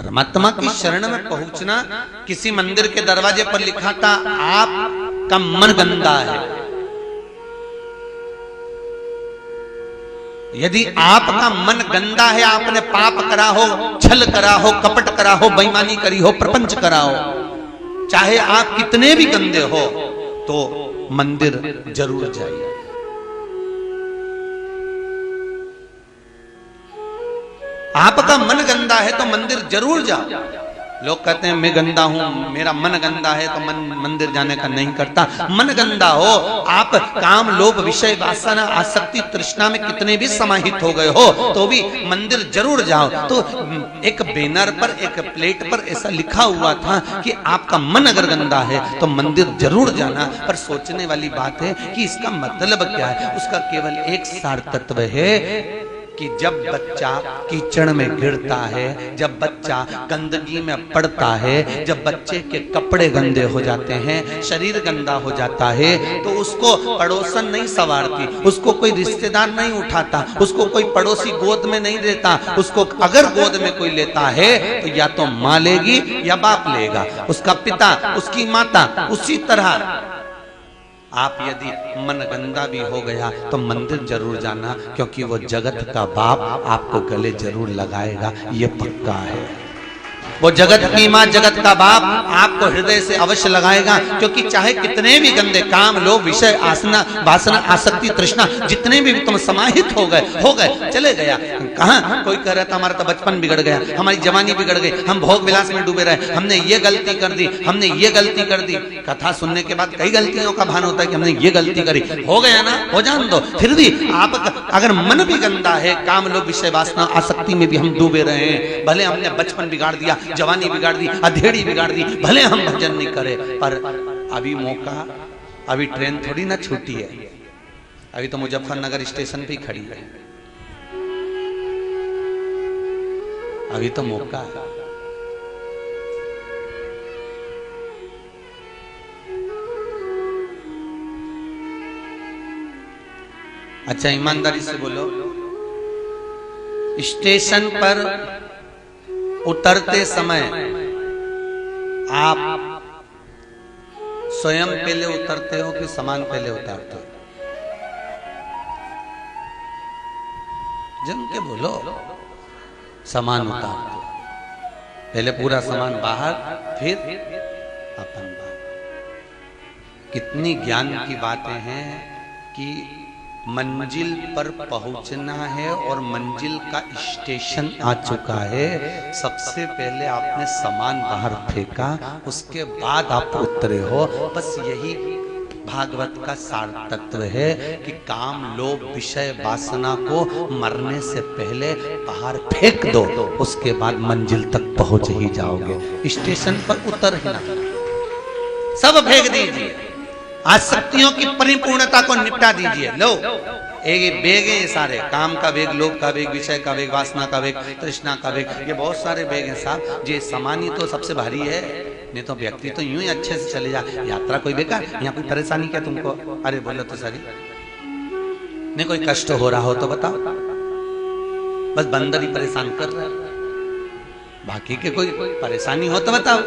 परमात्मा की शरण में पहुंचना, किसी मंदिर के दरवाजे पर लिखा था आपका मन गंदा है। यदि आपका मन गंदा है, आपने पाप करा हो, छल करा हो, कपट करा हो, बेईमानी करी हो, प्रपंच करा हो, चाहे आप कितने भी गंदे हो, तो मंदिर जरूर जाइए। आपका मन गंदा है तो मंदिर जरूर जाओ। लोग कहते हैं मैं गंदा हूं, मेरा मन गंदा है तो मंदिर जाने का नहीं करता। मन गंदा हो, आप काम, लोभ, विषय, वासना, आसक्ति, तृष्णा में कितने भी समाहित हो गए हो, तो भी मंदिर जरूर जाओ। तो एक बैनर पर, एक प्लेट पर ऐसा लिखा हुआ था कि आपका मन अगर गंदा है तो मंदिर जरूर जाना। पर सोचने वाली बात है कि इसका मतलब क्या है। उसका केवल एक सार तत्व है कि जब बच्चा कीचड़ में गिरता है, जब बच्चा गंदगी में पड़ता है, जब बच्चे के कपड़े गंदे हो जाते हैं, शरीर गंदा हो जाता है, तो उसको पड़ोसन नहीं संवारती, उसको कोई रिश्तेदार नहीं उठाता, उसको कोई पड़ोसी गोद में नहीं लेता। उसको अगर गोद में कोई लेता है तो या तो माँ लेगी या बाप लेगा, उसका पिता, उसकी माता। उसी तरह आप यदि मन गंदा भी हो गया तो मंदिर जरूर जाना, क्योंकि वो जगत का बाप आपको गले जरूर लगाएगा, ये पक्का है। वो जगत की मां, जगत का बाप आपको हृदय से अवश्य लगाएगा। क्योंकि चाहे कितने भी गंदे काम, लोभ, विषय, आसना, वासना, आसक्ति, तृष्णा, जितने भी तुम समाहित हो गए, चले गया। कहां कोई कह रहा था हमारा तो बचपन बिगड़ गया, हमारी जवानी बिगड़ गई, हम भोग विलास में डूबे रहे, हमने ये गलती कर दी, हमने ये गलती कर दी। कथा सुनने के बाद कई गलतियों का भान होता है कि हमने ये गलती करी। हो गया ना, हो जान दो। फिर भी आप अगर मन भी गंदा है, काम, लोभ, विषय, वासना, आसक्ति में भी हम डूबे रहे हैं, भले हमने बचपन बिगाड़ दिया, जवानी बिगाड़ दी, अधेड़ी बिगाड़ दी, भले हम भजन नहीं करे, पर अभी मौका, अभी ट्रेन थोड़ी ना छूटी है, अभी तो मुजफ्फरनगर स्टेशन पे ही खड़ी है, अभी तो मौका है। अच्छा ईमानदारी से बोलो, स्टेशन पर उतरते समय आप स्वयं पहले उतरते हो कि सामान पहले उतारते हो? जम के बोलो। सामान उतारते हो, पहले पूरा सामान बाहर, फिर अपन बाहर। कितनी ज्ञान की बातें हैं कि मंजिल पर पहुंचना है और मंजिल का स्टेशन आ चुका है, सबसे पहले आपने सामान बाहर फेंका, उसके बाद आप उतरे हो। बस यही भागवत का सार तत्व है कि काम, लोभ, विषय, वासना को मरने से पहले बाहर फेंक दो, उसके बाद मंजिल तक पहुंच ही जाओगे। स्टेशन पर उतर ही ना, सब फेंक दीजिए, आसक्तियों की परिपूर्णता को निपटा दीजिए। लो एक बेग है, ये सारे काम का बेग, लोभ का बेग, विषय का बेग, वासना का बेग, तृष्णा का बेग, ये बहुत सारे बेग हैं साहब। ये सामान ही तो सबसे भारी है, नहीं तो व्यक्ति तो यूं ही अच्छे से चले जा। यात्रा कोई बेकार, यहाँ कोई परेशानी क्या तुमको? अरे बोलो तो सारी नहीं, कोई कष्ट हो रहा हो तो बताओ, बस बंदर ही परेशान कर रहा है, बाकी के कोई परेशानी हो तो बताओ।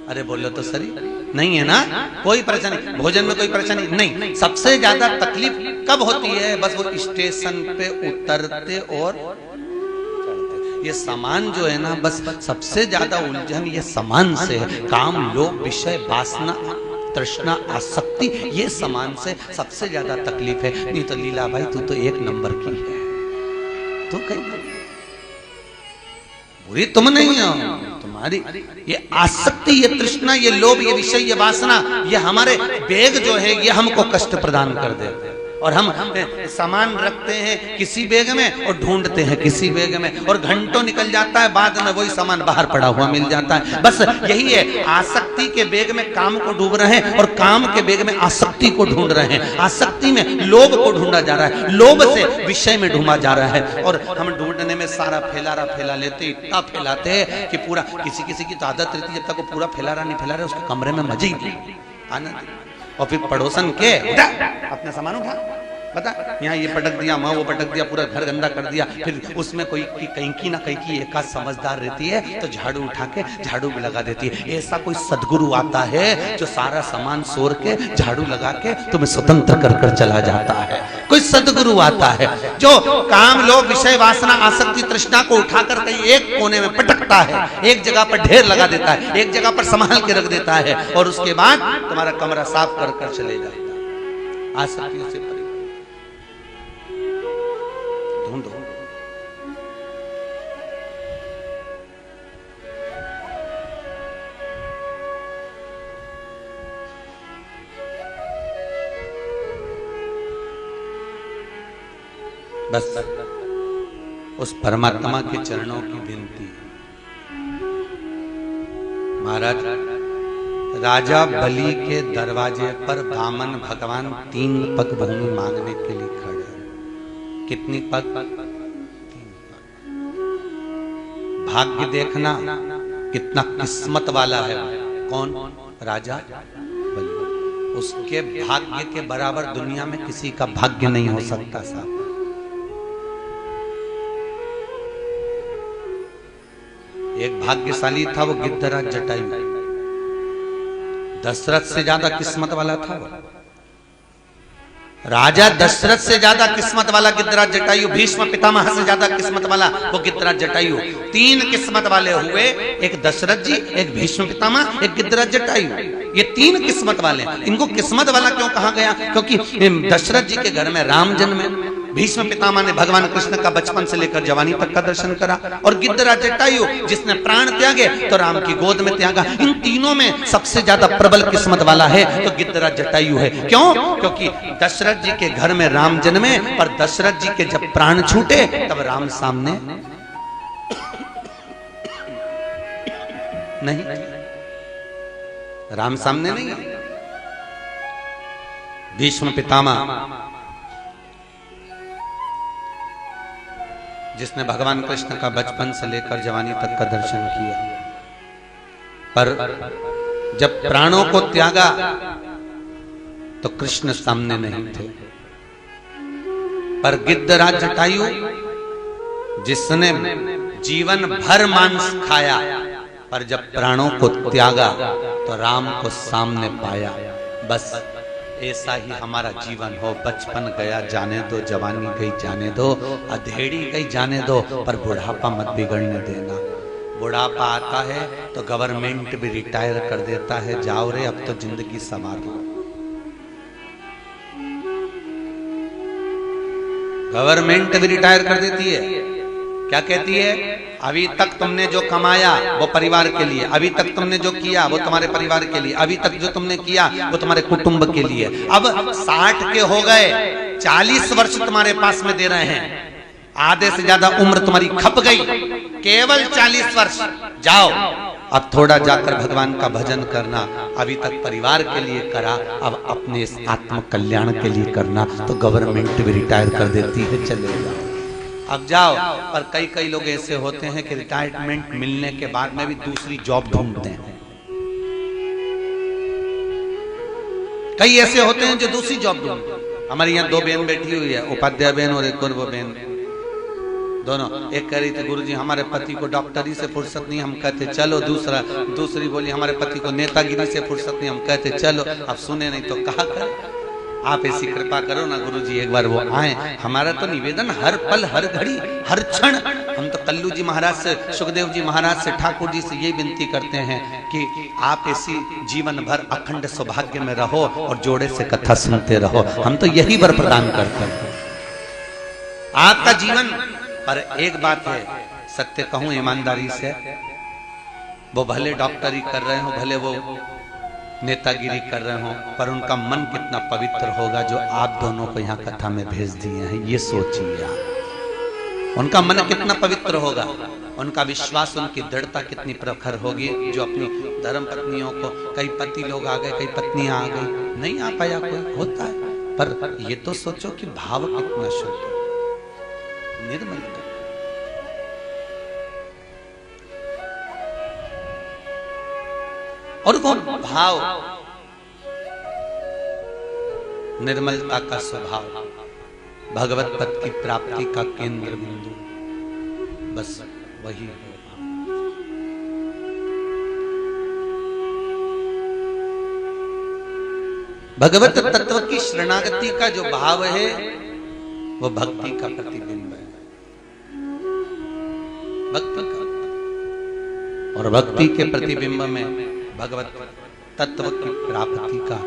अरे बोलो तो सही, नहीं है ना कोई परेशानी, भोजन में कोई परेशानी नहीं। सबसे ज्यादा तकलीफ कब होती है? बस वो स्टेशन पे उतरते और चढ़ते। ये सामान जो है ना, बस सबसे ज्यादा उलझन ये सामान से है। काम, लोभ, विषय, वासना, तृष्णा, आसक्ति, ये सामान से सबसे ज्यादा तकलीफ है। नहीं तो लीला भाई तू तो एक नंबर की है, तू कहीं बुरी तुम नहीं हो, तुम्हारी ये आसक्ति, ये तृष्णा, ये लोभ, ये विषय, ये वासना, ये हमारे बेग जो है ये हमको कष्ट प्रदान कर देते हैं। और हम सामान रखते हैं किसी बेग में और ढूंढते हैं किसी बेग में, और घंटों निकल जाता है, बाद में वही सामान बाहर पड़ा हुआ मिल जाता है। बस यही है, आसक्ति के बेग में काम को ढूंढ रहे हैं और काम के बेग में आसक्ति को ढूंढ रहे हैं। आसक्ति में लोभ को ढूंढा जा रहा है, लोभ से विषय में ढूंढा जा रहा है। और हम ढूंढने में सारा फैला लेते, इतना फैलाते हैं कि पूरा, किसी की तो आदत रहती है जब तक वो पूरा फैला रहा उसके कमरे में मजे ही आनंद। और फिर पड़ोसन के उठा अपना सामान उठा, पता, यहाँ ये पटक दिया, वहां वो पटक दिया, पूरा घर गंदा कर दिया। फिर उसमें कोई कहीं की ना कहीं की एक आध समझदार रहती है तो झाड़ू उठा के झाड़ू भी लगा देती है। ऐसा कोई सदगुरु आता है जो सारा सामान सोर के झाड़ू लगा के तुम्हें स्वतंत्र कर कर चला जाता है। कोई सदगुरु आता है जो काम लोग विषय वासना आसक्ति तृष्णा को उठाकर कहीं एक कोने में पटकता है, एक जगह पर ढेर लगा देता है, एक जगह पर संभाल के रख देता है और उसके बाद तुम्हारा कमरा साफ कर कर चले जाता है। आसक्तियों से ढूंढो। बस उस परमात्मा के चरणों की विनती। महाराज, राजा बलि के दरवाजे पर वामन भगवान 3 पग भूमि मांगने के लिए खड़े हैं। कितनी पग? 3 पग। भाग्य देखना कितना किस्मत वाला है। कौन? राजा बलि। उसके भाग्य के बराबर दुनिया में किसी का भाग्य नहीं हो सकता साहब। एक भाग्यशाली था वो गिद्धराज जटायु। दशरथ से ज्यादा किस्मत वाला था वो। राजा दशरथ से ज्यादा किस्मत वाला गिद्धराज जटायु। भीष्म पितामह से ज्यादा किस्मत वाला वो गिद्धराज जटायु। 3 किस्मत वाले हुए, एक दशरथ जी, एक भीष्म पितामह, एक गिद्धराज जटायु। ये 3 किस्मत वाले। इनको किस्मत वाला क्यों कहा गया? क्योंकि दशरथ जी के घर में राम जन्मे, भीष्म पितामह ने भगवान कृष्ण का बचपन से लेकर जवानी तक का दर्शन करा, और गिद्धराज जटायु जिसने प्राण त्यागे तो राम की गोद में त्यागा। इन तीनों में सबसे ज्यादा प्रबल किस्मत वाला है तो गिद्धराज जटायु है। क्यों? क्योंकि दशरथ जी के घर में राम जन्मे, पर दशरथ जी के जब प्राण छूटे तब राम सामने नहीं, राम सामने नहीं। भीष्म पितामह जिसने भगवान कृष्ण का बचपन से लेकर जवानी तक का दर्शन किया, पर जब प्राणों को त्यागा तो कृष्ण सामने नहीं थे। पर गिद्धराज जटायु जिसने जीवन भर मांस खाया, पर जब प्राणों को त्यागा तो राम को सामने पाया। बस ऐसा ही हमारा जीवन हो। बचपन गया जाने दो, जवानी गई जाने दो, अधेड़ी गई जाने दो, पर बुढ़ापा मत बिगड़ने देना। बुढ़ापा आता है तो गवर्नमेंट भी रिटायर कर देता है, जाओ रे अब तो जिंदगी संवार लो। गवर्नमेंट भी रिटायर कर देती है। क्या कहती है? अभी तक तुमने जो कमाया वो परिवार के लिए, अभी तक तुमने जो किया वो तुम्हारे परिवार के लिए, अभी तक जो तुमने किया वो तुम्हारे कुटुंब के लिए। अब 60 के हो गए, 40 वर्ष तुम्हारे पास में दे रहे हैं, आधे से ज्यादा उम्र तुम्हारी खप गई, केवल 40 वर्ष। जाओ अब थोड़ा जाकर भगवान का भजन करना। अभी तक परिवार के लिए करा, अब अपने इस आत्म कल्याण के लिए करना। तो गवर्नमेंट भी रिटायर कर देती है, चले जाओ अब जाओ। पर कई लोग ऐसे होते हैं कि रिटायरमेंट मिलने के बाद में भी दूसरी जॉब ढूंढते हैं। कई ऐसे होते हैं जो दूसरी जॉब ढूंढते हैं। हमारी यहाँ 2 बहन बैठी हुई है, उपाध्याय बहन और एक और वो बहन, दोनों। एक कह रही थी गुरुजी हमारे पति को डॉक्टरी से फुर्सत नहीं, हम कहते चलो। दूसरी बोली हमारे पति को नेतागिरी से फुर्सत नहीं, हम कहते चलो। अब सुने नहीं तो कहा कर, आप ऐसी कृपा करो ना गुरुजी एक बार वो आए। हमारा तो निवेदन हर पल हर घड़ी हर क्षण, हम तो कल्लू जी महाराज से, सुखदेव जी महाराज से, ठाकुर जी से ये विनती करते हैं कि आप ऐसी जीवन भर अखंड सौभाग्य में रहो और जोड़े से कथा सुनते रहो। हम तो यही वर प्रदान करते हैं आपका जीवन। पर एक बात है, सत्य कहूं ईमानदारी से, वो भले डॉक्टरी कर रहे हो, भले वो नेतागिरी कर रहे हो, पर उनका मन कितना पवित्र होगा जो आप दोनों को यहाँ कथा में भेज दिए हैं। ये सोचिए आप, उनका मन कितना पवित्र होगा, उनका विश्वास, उनकी दृढ़ता कितनी प्रखर होगी, जो अपनी धर्म पत्नियों को, कई पति लोग आ गए, कई पत्नियां आ गई, नहीं आ पाया कोई, होता है। पर ये तो सोचो कि भाव कितना शुद्ध निर्मल। और वो भाव, निर्मलता का स्वभाव, भगवत पद की प्राप्ति का केंद्र बिंदु, बस वही हो। भगवत तत्व की शरणागति का जो भाव है वो भक्ति का प्रतिबिंब है, भक्ति का। और भक्ति के प्रतिबिंब में भगवत तत्व की प्राप्ति का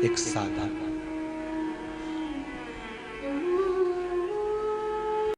एक साधन।